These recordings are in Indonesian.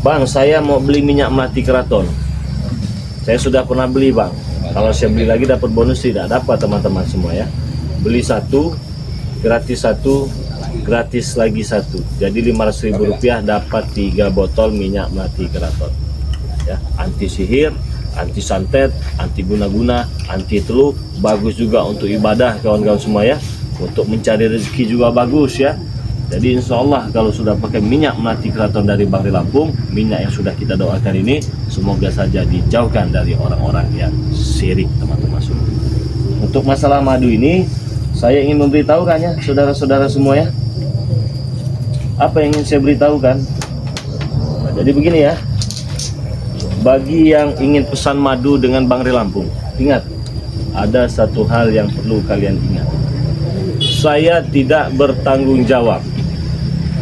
Bang, saya mau beli minyak melati keraton. Saya sudah pernah beli, Bang. Kalau saya beli lagi dapat bonus, tidak dapat teman-teman semua ya. Beli satu, gratis satu, gratis lagi satu. Jadi Rp500.000 dapat 3 botol minyak melati keraton. Ya, anti sihir, anti santet, anti guna-guna, anti teluk, bagus juga untuk ibadah kawan-kawan semua ya. Untuk mencari rezeki juga bagus ya. Jadi insya Allah kalau sudah pakai minyak melati keraton dari Bang Ri Lampung, minyak yang sudah kita doakan ini semoga saja dijauhkan dari orang-orang yang syirik teman-teman semua. Untuk masalah madu ini saya ingin memberitahukan ya saudara-saudara semua ya. Apa yang ingin saya beritahukan? Nah, jadi begini ya. Bagi yang ingin pesan madu dengan Bang Ri Lampung, ingat ada satu hal yang perlu kalian ingat. Saya tidak bertanggung jawab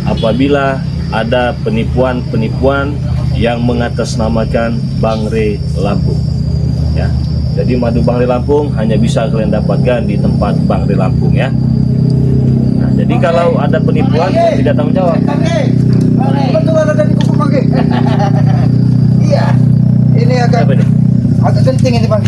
apabila ada penipuan-penipuan yang mengatasnamakan Bang Ri Lampung ya. Jadi madu Bang Ri Lampung hanya bisa kalian dapatkan di tempat Bang Ri Lampung ya. Nah, jadi kalau ada penipuan tidak tanggung jawab. Betul ada di kuku pagi. Iya. Ini agak genting ini Bang.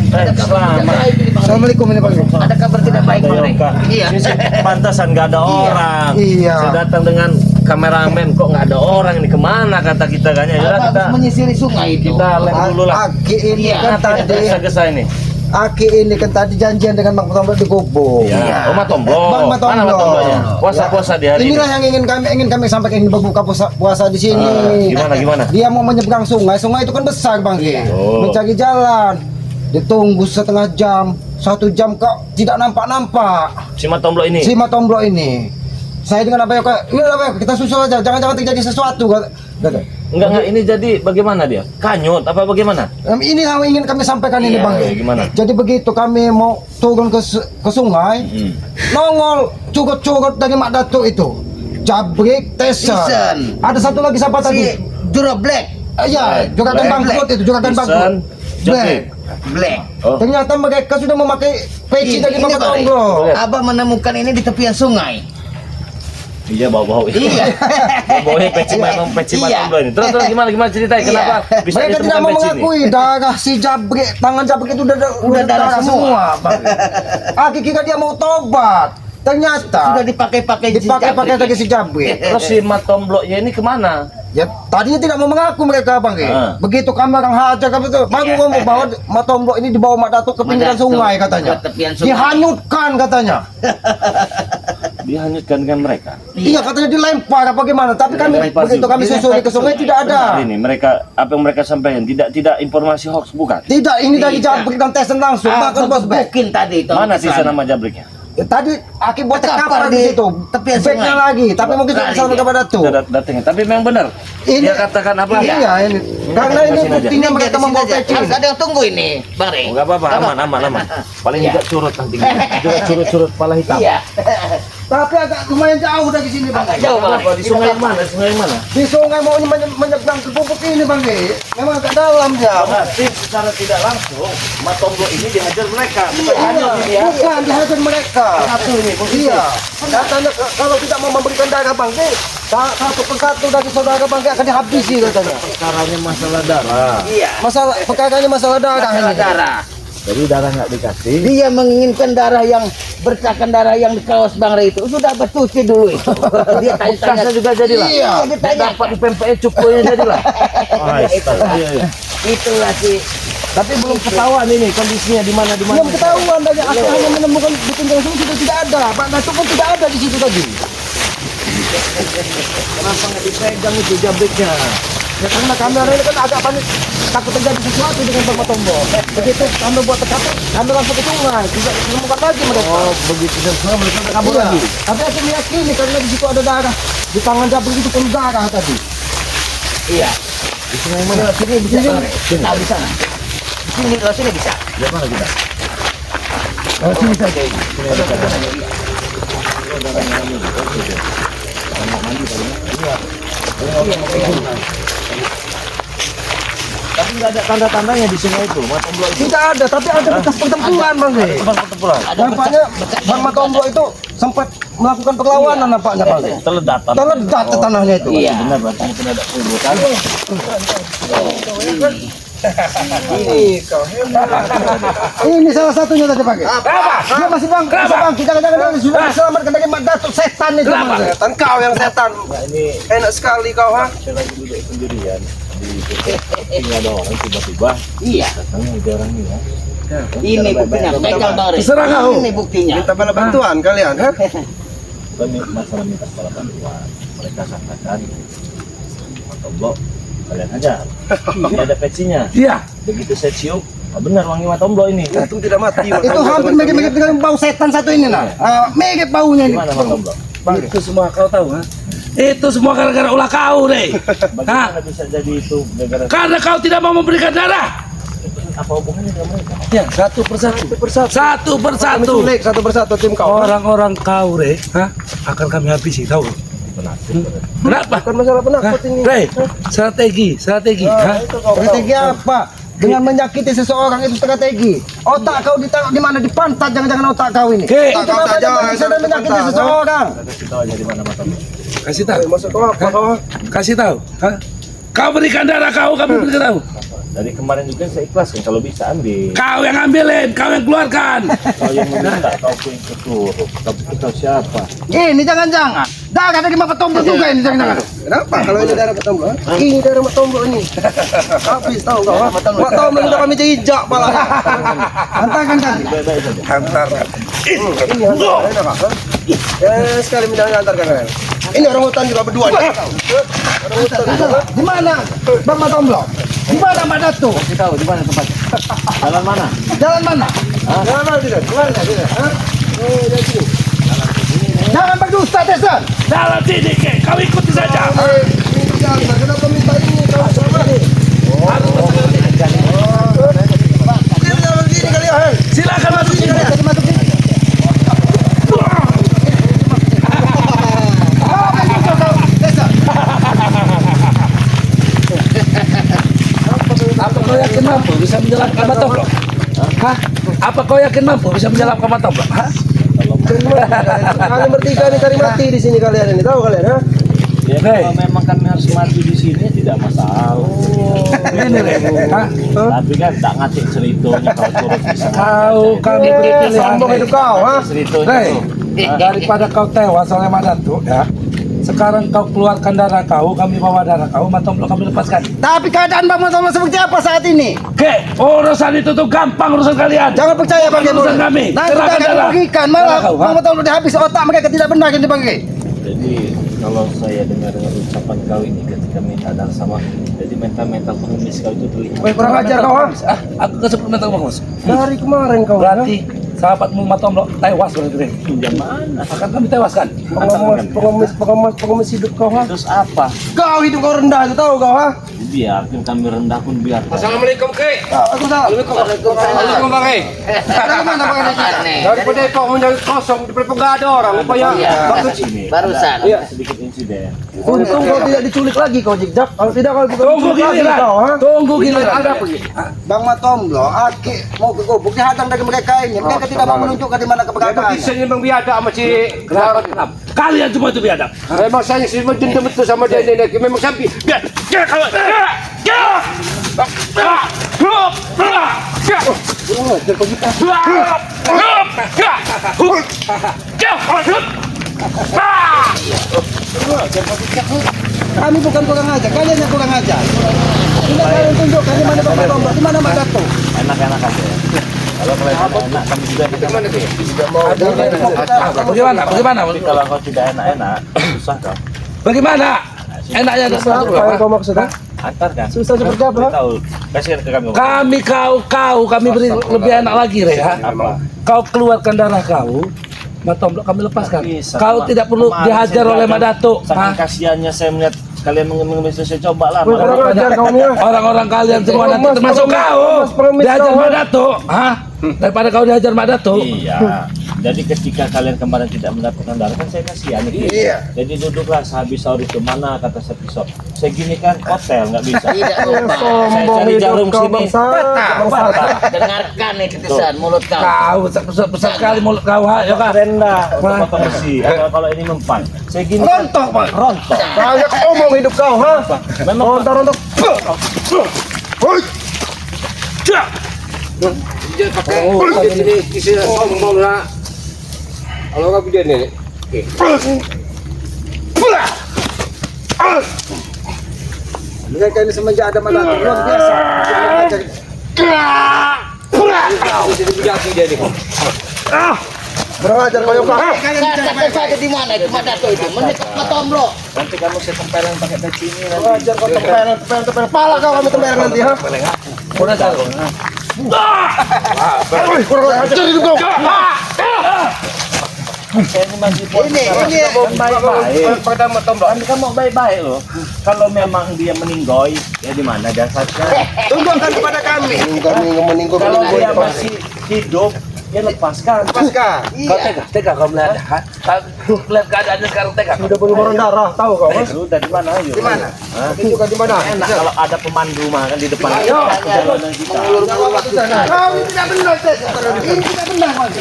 Assalamualaikum ini Bang. Ada kabar tidak baik Bang. Iya. Pantasan nggak ada orang. Iya. Saya datang dengan kameramen kok nggak ada orang ini, kemana kata kita kan ya. Kita menyisiri sungai itu. Kita lem dulu lah. Aki ini kan tadi. Gesa ini. Aki ini kan tadi janjian dengan Bang Tomblo di Gubuk. Iya. Oh, Matomblo. Bang Matomblo. Mana Matomblonya? Puasa-puasa di hari ini. Inilah yang ingin kami sampaikan, ini berbuka puasa di sini. Gimana? Dia mau menyeberang sungai. Sungai itu kan besar Bang. Oh. Mencari jalan. Ditunggu setengah jam, 1 jam kok tidak nampak. Si Matomblo ini. Si Matomblo ini. Saya dengan apa ya kak? Ini apa ya? Kita susul aja. Jangan terjadi sesuatu. Kata. Enggak, ini jadi bagaimana dia? Kanyut apa bagaimana? Ini yang ingin kami sampaikan ini Bang. Gimana? Jadi begitu kami mau turun ke sungai, nongol cugut-cugut dari Mak Datuk itu, jabrik, tesen. Ada satu lagi siapa tadi? Jura Black. Iya, juragan bangkrut itu, juragan bangkrut. Black. Oh. Ternyata mereka sudah memakai peci dari Bang Tomblo. Abah menemukan ini di tepian sungai. Iya, bau-bau itu. Iya. Bau-baunya peci Matomblo ini. Terus gimana ceritanya? Kenapa bisa Mereka tidak ditemukan mau peci ini? mengakui darah si jabrik, tangan jabrik itu udah darah semua. Aki kira dia mau tobat. Ternyata Sudah dipakai-pakai lagi si jabrik. Terus si Matomblo ya ini kemana? Ya tadinya tidak mau mengaku mereka Bang. Begitu kami orang hajar kami itu baru mau bawa Matomblo ini dibawa Mak Datuk ke pinggiran sungai katanya. Dihanyutkan katanya. Dihanyutkan dengan mereka. Iya katanya dilempar apa gimana? Tapi kami begitu kami susuri ke sungai tidak ada. Ini mereka apa yang mereka sampaikan tidak informasi hoax bukan? Tidak, ini dari jabrik dan tesen langsung. Bahkan bos Bukin tadi itu. Mana sisa nama jabriknya? Ya, tadi Aki buat Terkapar kapal di situ, tepian backnya sungai. lagi, tapi mungkin tidak bisa kepada Datuk. Datangnya. Tapi memang benar. Ini- Dia katakan apa? Iya ini, karena ini Beresin aja. buktinya mereka membawa peci. Harus ada yang tunggu ini, Bang Rey. Oh, nggak apa-apa, aman. Paling Iya. juga curut nanti. Juga curut pala hitam. Iya. Tapi agak lumayan jauh dari sini Bang. Agak jauh, Bang. Apa di sungai yang mana? Sungai yang mana? Di sungai mau menyeberang ke Gubuk ini Bang. Memang agak dalam dia. Berarti secara tidak langsung Matomblo ini dihajar mereka. Bukan hanya ini ya. Bukan dihajar mereka. Satu ini posisi. Iya. Katanya kalau tidak mau memberikan darah Bang, satu persatu dari saudara Bang akan dihabisi katanya. Perkaranya masalah darah. Iya. Perkaranya masalah darah Masalah ini. darah. Jadi darah nggak dikasih. Dia menginginkan darah yang bercahkan darah yang di kaos Bang Rey itu sudah bercuci dulu itu. Dia Bekasnya tanya juga jadilah. Iya, ditanya. Dapat di PMPE cukunya jadilah. Iya. Itulah sih. Tapi belum ketahuan ini kondisinya di mana. Belum ketahuan dari Aki hanya menemukan di pinggiran sungai sudah tidak ada. Pak Datuk pun tidak ada di situ tadi. Kenapa nggak dipegang itu jabriknya? Ya karena kamera ini kan agak panik, takut terjadi sesuatu dengan Bang Matomblo. Begitu kami buat tercatat, kami langsung ke sungai, tidak menemukan lagi mereka. Oh, begitu semua mereka kabur Iya. lagi. Tapi aku meyakini karena di situ ada darah, di tangan jabrik itu pun darah tadi. Iya. Di sungai mana? Sini bisa Bang Rey. Nah, di sana. Di sini, di sini bisa. Di mana kita? Sini saja. Tapi Tidak ada tanda-tandanya di sungai itu, Matomblo itu. Tidak ada, tapi ada bekas pertempuran Bang Rey. Tempat pertempuran. Nampaknya Bang Matomblo itu sempat melakukan perlawanan nampaknya Bang Rey. Teledat. Teledat ke tanahnya itu. Iya. Benar berarti mungkin ada keributan. Ini kau hebat. Ini salah satunya tadi pakai. Dia masih bang, jangan sudah diselamatkan dari Mak Datuk setan itu. Setan kau yang setan. Nah, ini Enak sekali kau ha. saya lagi duduk sendirian di tinggal ada orang tiba-tiba Iya. datang ada orang ini ya. Ini buktinya. Pegang Bang Rey. Terserah kau. Ini buktinya. Minta bala bantuan kalian ha. Kami masalah minta bala bantuan. Mereka katakan Matomblo kalian aja. Ini ada petsinya. Iya. Begitu saya cium, oh benar wangi Matomblo ini. Untung tidak mati. Itu hampir mirip dengan bau setan satu ini nah. Mirip baunya ini. Gimana Matomblo? Itu semua kau tahu, ha? Itu semua gara-gara ulah kau, Rey. Bagaimana bisa jadi itu gara-gara Karena kau tidak mau memberikan darah. apa hubungannya dengan mereka? Ya, satu persatu. Satu Kami persatu. culik satu persatu tim kau. Orang-orang kau, Rey, ha? Akan kami habisi, tahu? Kenapa? Bukan masalah penakut ini. Rey, strategi, ha? Strategi apa? Dengan menyakiti seseorang itu strategi. Otak kau ditaruh di mana? Di pantat, jangan-jangan otak kau ini. Oke. Itu namanya bisa dan menyakiti seseorang. Kasih tahu aja di mana Matomblo. Kasih tahu. Maksud kau apa kau ha? Kasih tahu, ha? Kau berikan darah kau, kami berikan tahu. Dari kemarin juga saya ikhlaskan kalau bisa ambil. Kau yang ambilin, kau yang keluarkan. Kau yang meminta, kau pun ikut turun. Tapi kau siapa? Ini jangan-jangan. Darah dari Mak Matomblo juga ini jangan-jangan. Kenapa kalau ini darah Matomblo ha? Ini darah Matomblo ini. Habis tahu kau ha? Matomblo sudah kami jejak pala. Hantarkan tadi. Baik-baik saja. Hantarkan. Ini hantarkan enak ha? Ya sekali minta hantarkan kalian. Ini orang hutan juga berdua nih. Orang hutan juga ha? Di mana Bang Matomblo? Di mana Mak Datuk? Kasih tahu di mana tempatnya. Jalan mana? Jalan mana? Jangan mal tidak. Jangan tidak. Ha? Oh, dari sini. Jangan berdusta, Tesan. Dalam sini, Ke. Kau ikuti saja. Ini jangan. Kenapa minta ini kau sama ni? Dia jangan begini kalian ha? Silakan masuk sini. Apa kau yakin mampu bisa menjelaskan Matomblo? Hah? Apa kau yakin mampu bisa menjelaskan Matomblo? Hah? Kalian bertiga ini cari mati di sini kalian ini tahu kalian ha? Ya Hei. kalau memang kami harus mati di sini tidak masalah. Ini, Rey. Hah? Tapi kan tak ngatik ceritonya kau turut di sana. Kau kami beri pilihan. Sombong Rey. hidup kau ha? Ceritonya Rey, tuh. daripada kau tewas oleh Mak Datuk, ya. Sekarang kau keluarkan darah kau, kami bawa darah kau, Matomblo kami lepaskan. Tapi keadaan Bang Matomblo seperti apa saat ini? Oke, urusan itu tuh gampang urusan kalian. Jangan percaya Bukan pakai urusan kami. Nanti Serahkan akan darah. dirugikan Darah malah kau, ha? Bang Matomblo dihabis otak mereka tidak benar yang dipakai. Jadi kalau saya dengar ucapan kau ini ketika minta darah sama, jadi mental-mental pengemis kau itu terlihat. Woi kurang ajar kau ha? Ah, aku ke mental bagus. Dari kemarin kau ha? Berarti sahabatmu Matomblo tewas berarti. Rey. Pinjam mana? Akan kami tewaskan. Pengemis hidup kau ha? Terus apa? Kau hidup kau rendah itu tahu kau ha? Biarkan kami rendah pun biar. Assalamualaikum Ke. Assalamualaikum Bang Ke. Bagaimana Bang Rey? Daripada kau menjadi kosong daripada enggak ada orang upaya bagus. Sini. Barusan. Ada sedikit insiden. Untung kau tidak diculik lagi kau jejak. Kalau tidak kau Tunggu diculik lagi giliran. kau ha? Tunggu giliran. Ada apa ini? Bang Matomblo, Aki mau ke gubuk dihadang dari mereka ini. Mereka tidak mau menunjukkan di mana keberadaannya. Kisah ini memang biadab sama si Kenapa? Kalian semua itu biadab. Memang saya sih mendendam itu sama dia ini. Memang sampai biar kalau Kami bukan kurang ajar, kalian yang kurang ajar. Tidak kalian tunjukkan di mana Bang Matomblo, di mana Mak Datuk. Enak-enak aja ya. Kalau kalian enak, kami juga enak. mana sih? Bagaimana? Bagaimana? Tapi kalau kau tidak enak-enak, susah kau. Bagaimana? Enaknya ada satu. Apa yang kau maksud ha? Antarkan. Susah seperti apa? Tahu. Kasihkan ke kami. Kami beri lebih enak lagi, Rey. Ha? Apa? Kau keluarkan darah kau, Matomblo kami lepaskan. Tapi Kau tidak perlu kemarin dihajar saya oleh Mak gagal. Datuk. Saking Ha? kasihannya saya melihat kalian mengemis saya coba lah. Woi, kurang ajar kau ni. Orang-orang kalian semua nanti termasuk kau pengemis dihajar kau, Mak ha? Datuk. Hah? Daripada kau dihajar Mak Datuk. Iya. Jadi ketika kalian kemarin tidak mendapatkan darah kan saya kasihan nih. Iya. Jadi duduklah sehabis sahur itu mana kata Sepisop. Saya gini kan hotel nggak bisa. Tidak lupa. Saya cari jarum kau sini. bangsa. Dengarkan nih tetesan mulut kau. Kau besar sekali mulut kau, ha, ya kan? Rendah untuk potong besi. Kalau ini mempan. Saya gini kan Rontok, Pak. rontok. Banyak omong hidup kau, ha? Memang Rontok. Hoi. Dia pakai ini isi sombong lah. Kalau nggak video nih. Mereka ini semenjak ada malam luar biasa. Jadi bujaki dia nih. Kurang ajar kau yang kau. Katakan saja di mana itu Madato itu. Mendekat ke Tomblo. nanti kamu saya tempelan pakai peci ini nanti. Ajar kau tempelan. Pala kau kami tempelan nanti, ha? Udah tahu. Kurang ajar hidup kau. Saya ini masih Ini kan baik-baik. Pada tombol. Kan kamu baik-baik loh. Kalau memang dia meninggoy, ya di mana jasadnya? Tunjukkan kepada kami. Meninggal. Kalau dia masih hidup, ya lepaskan. Pasca. Kau tega kau melihat, ha? Kau lihat keadaannya sekarang tega. Sudah berlumuran darah, tahu kau, ha? Sudah di mana? Di mana? Hah? Tunjukkan di mana? Enak kalau ada pemandu mah kan di depan. Ayo. Jalanan kita. Kau tidak benar, ini tidak benar, Mas.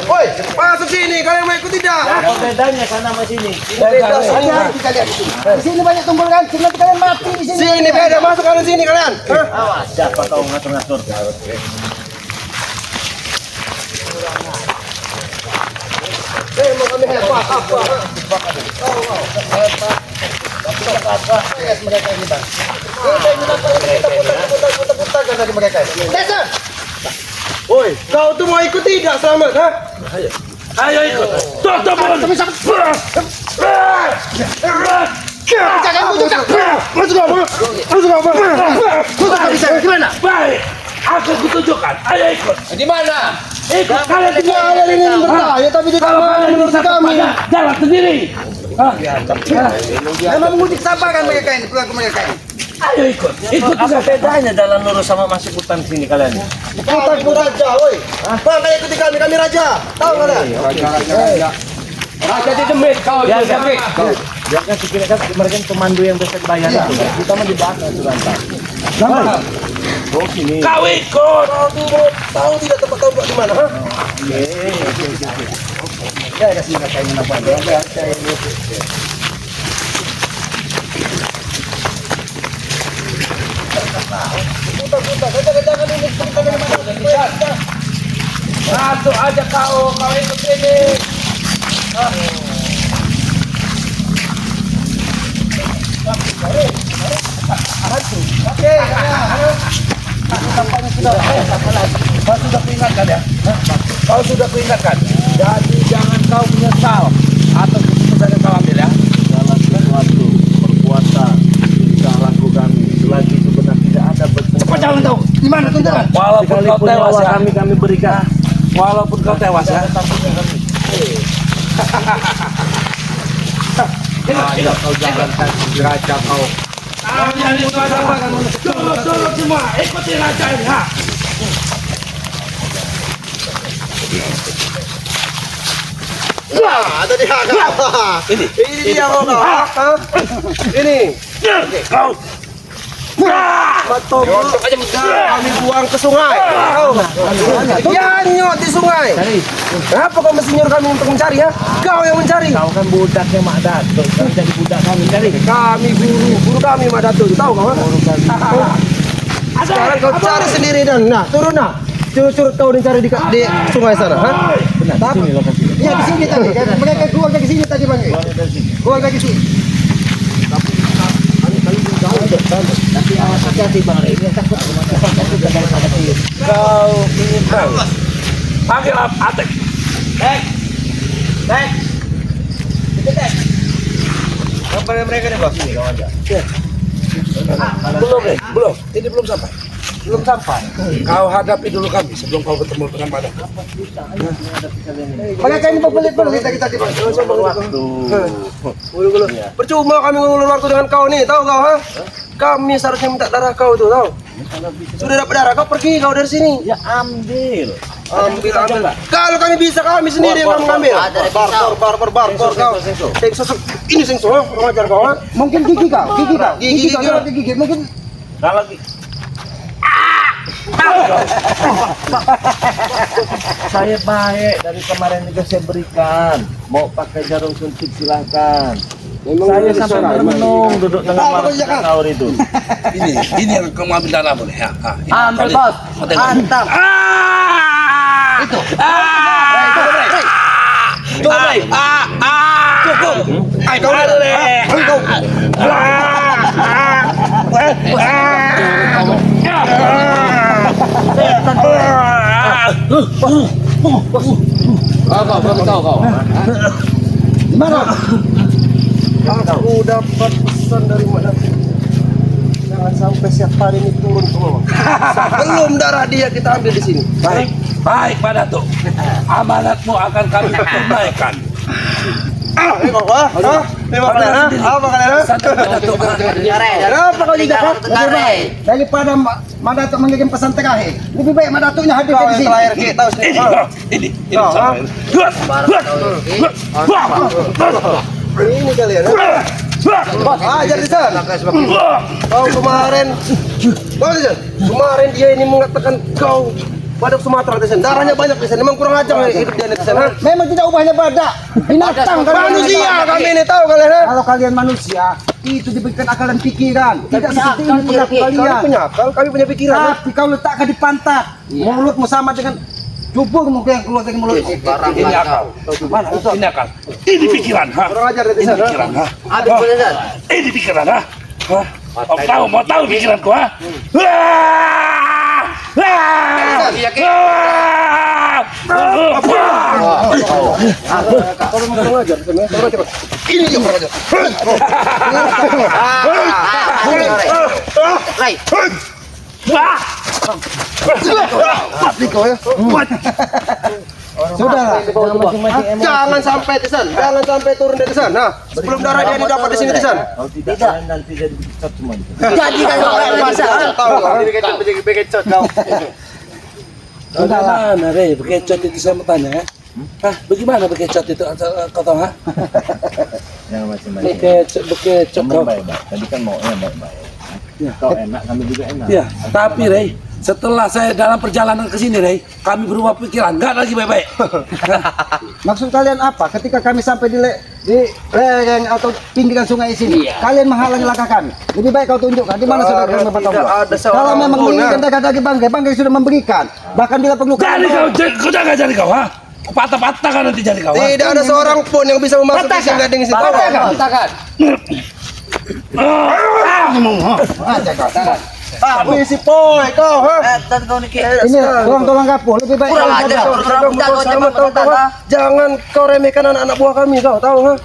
Woi, masuk sini. Kalian mau ikut tidak? Apa bedanya sana sama sini? Beda saja kita lihat itu. Di sini banyak tumpul kancing, nanti kalian mati di sini. Sini beda. Masuk kalian sini kalian. Hah? Awas, siapa kau ngatur-ngatur? Mau kami hebat apa? Yes, mereka ini, Bang. Kita ini putar-putar dari mereka. Desa. Woi, kau tuh mau ikut tidak selamat? Hah? Ayo ikut. Tutup mulut. Gimana? Baik. Aku kutunjukkan. Ayo ikut. Di mana? Ikut kalian tinggal. Kalian ini berdaya tapi tidak Kalau mau kalian menurut bisa kami. kepada jalan sendiri. Hah? Memang mengutik siapa kan mereka ini, keluarga mereka ini. Ayo ikut. Ikut Apa bedanya jalan lurus sama masuk hutan sini kalian? Putar raja, woi. Bang, kayak ikuti kami raja. Tahu nggak? Raja dijemit kau. Ya, biarkan sekiranya kan mereka pemandu yang bisa dibayar itu. Kita mah di bawah itu lantas. Oh sini. kau ikut. Tahu tidak tempat kau buat di mana? Hah? Ya, ada sini kayak ini apa? Ya, saya ini. Masuk aja kau ikut sini. Kau sudah kuingatkan ya? Kau sudah kuingatkan. Jadi jangan kau menyesal atas keputusan yang kau ambil ya. Segala sesuatu perbuatan tingkah laku kami selagi itu benar tidak ada Cepat jalan tahu. Di mana tunjukkan? Walaupun kau sekalipun tewas nyawa ya. kami berikan. Walaupun kau tewas ya. Ayo kau jalankan raja kau. Dulu semua ikuti raja ini ha. Nah, tadi Ini dia kau. Hah? Ini. Kau. Nyosok aja kami buang ke sungai. Ya nyot di sungai. Kenapa kau mesti nyuruh kami untuk mencari ya? Kau yang mencari. Kau kan budaknya Mak Dato, kau jadi budak kami cari. Kami guru kami Madato, tahu kau? Sekarang kau cari sendiri dan turun curut kau dicari di sungai sana, ha? Benar, di sini lokasinya. Iya, di sini tadi. Mereka keluar dari sini tadi, Bang. Keluar dari sini. Keluar dari sini. Tapi awas hati-hati Bang Rey. Ini takut Kau ingin tahu? Panggil Atek. Apa mereka nih, Bos? Ini kau aja. Belum. Ini belum sampai. Belum sampai. Kau hadapi dulu kami sebelum kau bertemu dengan badan. Mereka ini pelit-pelit kita di Bang. Waktu. Percuma kami ngulur waktu dengan kau nih, tahu kau, ha? Kami seharusnya minta darah kau tuh, tahu? Sudah dapat darah kau pergi kau dari sini. Ya ambil. Ambil. Kalau kami bisa, kami sendiri yang mengambil. Bar kau. Sengso. Ini sengso, kurang ajar kau. Mungkin gigi kau. Gigi. Mungkin Kalau saya baik dari kemarin juga saya berikan. Mau pakai jarum suntik silahkan. Saya sampai merenung duduk tengah marah itu. Ini yang kamu ambil darah boleh ya. Ambil bos. Mantap. Itu. Cukup. Ayo gimana? Aku dapat pesan dari Mak Datuk. Jangan sampai siapa hari ini turun ke bawah. Sebelum darah dia kita ambil di sini. Baik Pak Datuk. Amanatmu akan kami tunaikan. Apa kalian? Santai Pak Datuk. Apa kau juga kau? Daripada Mak Datuk mengirim pesan terakhir, lebih baik Mak Datuknya hadir Kau di yang sini. terakhir kita tahu sini. Ini Ini kalian. Ajar di sana. Kau kemarin dia ini mengatakan kau badak Sumatera di sana. Darahnya banyak di sana. Memang kurang ajar hidup dia di sana. Memang tidak ubahnya badak. Binatang Manusia kami ini tahu kalian. Kalau kalian manusia, itu diberikan akal dan pikiran. Tidak seperti ini perilaku Kami kalian. punya akal, kami punya pikiran. Tapi kau letakkan di pantat. Mulutmu sama dengan jubur mungkin yang keluar dari mulutmu. Ini akal. Mana itu? Ini akal. Ini pikiran, ha? Kurang ajar di Ini sana. pikiran, ha? Habis boleh kan? Ini pikiran, ha? Hah? Mau tahu pikiranku, ha? Kalau mau kurang ajar di sana, kurang ajar. Ini yang kurang ajar. Rai. Mati kau ya. Sudah, jangan masing-masing emosi. Jangan sampai di sana. Jangan sampai turun dari sana. Sebelum darah dia didapat di sini di sana. kalau tidak kalian nanti jadi dipecat semua. Jadi kan orang bisa. Tahu kau. Bekecot kau. Bagaimana, Rey? Bekecot itu saya mau tanya, ya? Hah? Bagaimana bekecot itu? Kau tahu, ha? Jangan masing-masing. Bekecot Kamu kau. baik-baik. Tadi kan maunya baik-baik. Kau enak, kami juga enak. Ya, tapi Rey, setelah saya dalam perjalanan ke sini, Rey, kami berubah pikiran, nggak lagi baik-baik. Maksud kalian apa? Ketika kami sampai di lereng atau pinggiran sungai sini, kalian menghalangi langkah kami. Lebih baik kau tunjukkan di mana saudara kalian bertanggung tidak ada jawab. seorang Kalau memang pun, menginginkan daging bangkai sudah memberikan. Bahkan bila perlu Jadi kau jangan jadi kau, ha? Patah-patah kan nanti jadi kau, ha? Tidak ada seorang pun yang bisa memasuki sini gading situ. Katakan. Misi poy kau, ha? Dan kau ni ini tolong kapur, lebih baik kurang kalian ajar. sadar. Jangan kau remehkan anak-anak buah kami, kau tahu, ha?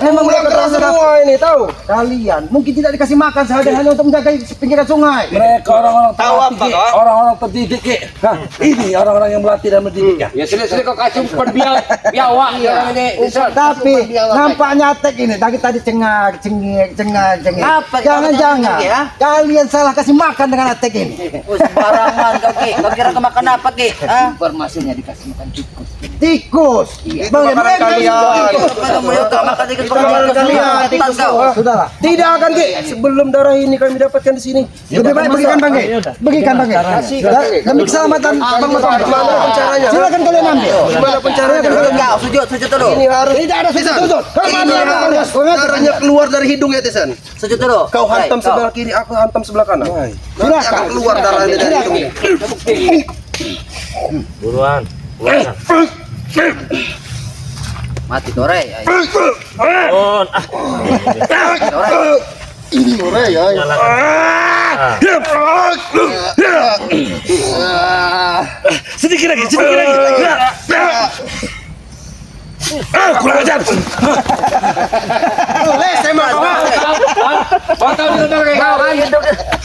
Memang Ulang mereka keras terlalu semua ini, tahu? kalian mungkin tidak dikasih makan sehari hanya untuk menjaga pinggiran sungai. Mereka orang-orang Tahu terlatih, apa, Ki. kau? Orang-orang terdidik, Ki. Hah? Ini orang-orang yang melatih dan mendidik, ya. Ya sudah kau kacung biawak orang ini. Tapi nampaknya tek ini dari tadi cengar. Apa kau Jangan-jangan cengar, ya? kalian salah kasih makan dengan atek ini. Sembarangan kau Ki. Kau kira kau makan apa Ki? Hah? Informasinya dikasih makan tikus. Tikus. Itu makanan kalian. Kau makan tikus. Makanan kalian. Tikus kau. Sudahlah. Tidak akan, Ki. Sebelum darah ini kami dapatkan di sini. Lebih baik berikan bangke. Berikan bangke. Demi keselamatan Bang Motong. Gimana caranya? Silakan kalian ambil. Gimana caranya? Kau sujud dulu. Ini harus Tidak ada sujud. Ini harus darahnya keluar dari hidung ya, Tisan. Sujud dulu. Kau hantam sebelah kiri, aku hantam sebelah kanan. Nanti akan keluar darahnya dari hidung ini. Buruan. Buruan. Mati kau Rai. On. Ini orang ya. Sedikit lagi. Kurang ajar. Boleh, saya mau. Kau tahu di kayak kau kan?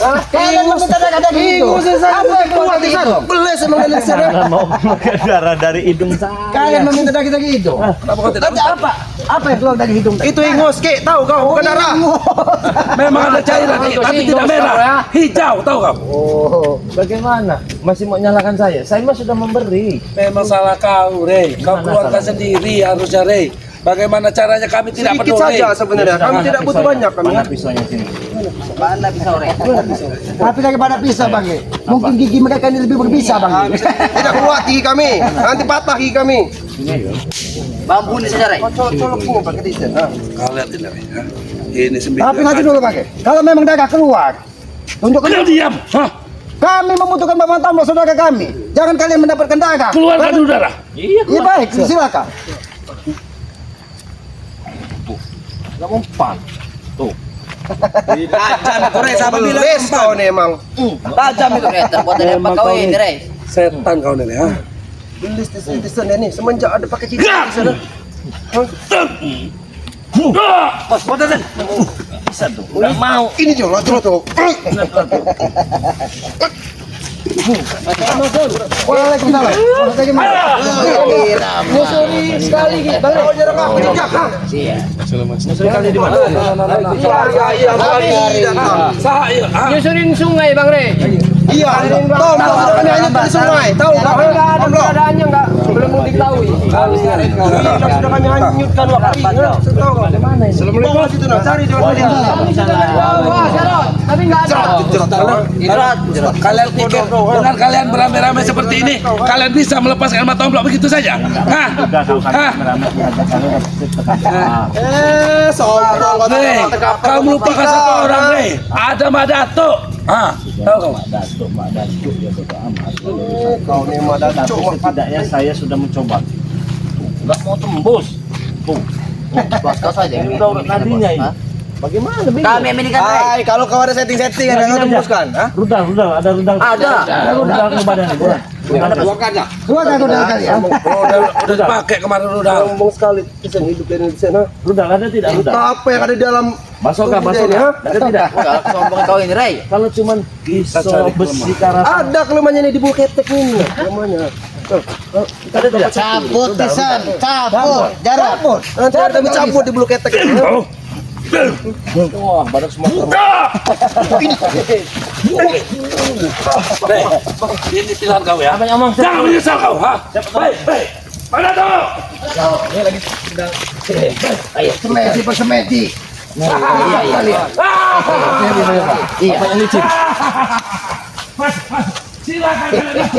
Kalian meminta darah dari hidung. Apa yang keluar dari hidung? Beles emang kalian sana. Anda mau makan darah dari hidung saya. Kalian meminta darah dari hidung. Kenapa kau tidak? Apa? Apa yang keluar dari hidung? Itu ingus, Ki. Tahu kau, bukan darah. Memang ada cairan ini, tapi tidak merah, hijau, tahu kau? Oh, bagaimana? Masih mau nyalakan saya? Saya mah sudah memberi. Memang salah kau, Rey. Kau keluarkan sendiri harusnya, Rey. Bagaimana caranya kami tidak Sedikit peduli. saja sebenarnya. Kami tidak butuh banyak kami. Mana pisaunya sini? Mana pisau Rey? Tapi daripada pisah bang. Mungkin gigi mereka ini lebih berbisa bang. Tidak kuat gigi kami. Nanti patah gigi kami. Bambu ini saja Rey. Colok ini pakai desain. Kau lihat ini, Rey. Ha? Ini sembilan. Tapi nanti dulu bang. Kalau memang darah keluar, tunjukkan. Kau diam. Hah? Kami membutuhkan bantuan saudara kami. Jangan kalian mendapatkan darah. Keluarkan dulu darah. Iya, Iya baik, silakan. nggak mempan. Tuh. Tajam itu Rey, sama bilang Beles kau nih emang. tajam itu Rey. Terbuat dari apa kau ini Rey? Setan kau nih, ha? Beles desain ini. Semenjak ada pakai cincin di sana. Bos, botasan. Bisa tuh. Nggak mau. Ini jolah tuh. Waalaikumsalam. Bagaimana? Musuri sekali gitu. Kau nyerang aku tidak. Musuh kali di mana? Saya, ha? Nyusurin sungai Bang Rey. Iya. Tahu belum sudah kami hanyut di sungai. Tahu kau? Enggak ada keadaannya enggak belum diketahui. Sudah kami hanyutkan waktu ini. Tahu kau? Assalamualaikum. Situ nak cari di mana? Wah, Jarot, tapi enggak ada. Kalian pikir dengan kalian beramai-ramai seperti ini, kalian bisa melepaskan mata omblok begitu saja? Hah? Hah? Sombong kau Rey, kau melupakan satu orang, Rey. Ada Madato. Ah, tahu kau? Kau ni madah Tapi setidaknya saya sudah mencoba. Nggak mau tembus. Tuh. Bos, kau saja. Ini udah urat nadinya ini. Bagaimana bingung? Kami yang minikan Rey. kalau kau ada setting-setting yang kau tembuskan, ha? Rudal, ada rudal. Ada. Ada rudal ke badan ini. Keluarkan saudara kalian. Udah dipakai kemarin udah. Sombong sekali kisah hidup dari di sana. Rudal ada tidak rudal? Apa yang ada di dalam Basoka, ini, basoka. ha? Ada tidak? Enggak sombong kau ini Rey. Kalau cuman pisau besi karat. Ada kelemahannya ini di bulu ketek ini. Kelemahannya. Ada tidak? Cabut pisan, cabut. Jarot. Nanti ada kami cabut di bulu ketek ini. Wah, badan semua terbuka. Rey, ini pilihan kau ya. Apa yang ngomong? Jangan menyesal kau, ha? Baik, baik. Madato. Semedi, semedi. Apa yang licin? Silakan kalian.